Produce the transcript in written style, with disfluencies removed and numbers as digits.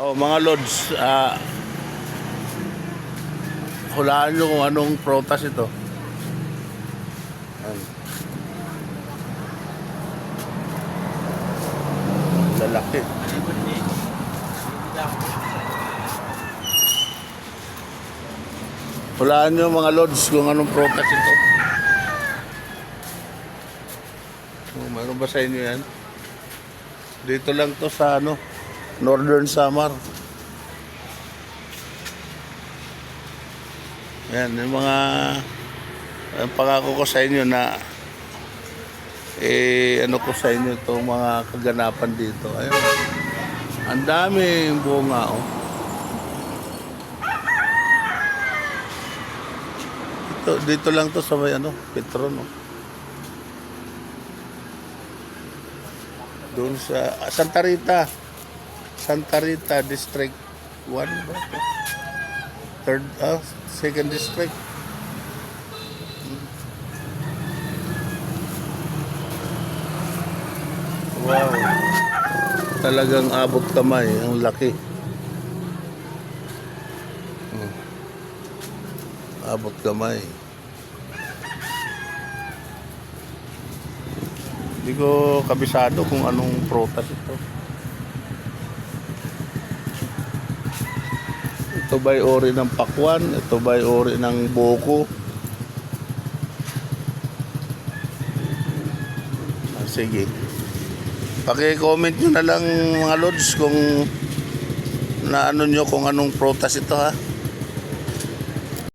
Oh, mga lods, hulaan nyo kung anong prutas ito. Ayan. Lalaki. Hulaan nyo mga lods kung anong prutas ito. Meron ba sa inyo yan? Dito lang to sa Northern Samar. Yan, yung mga pangako ko sa inyo na ano ko sa inyo itong mga kaganapan dito. Ayun. Ang daming bunga, oh. Dito lang to sa may Petron, oh. Doon sa Santa Rita District 1 ba? Third, second district. Wow. Talagang abot kamay, ang laki. Abot kamay. Hindi ko kabisado kung anong prutas ito. Ito ba'y ori ng pakwan? Ito ba'y ori ng boko? Sige. Paki-comment nyo na lang mga lods kung naano nyo kung anong prutas ito, ha.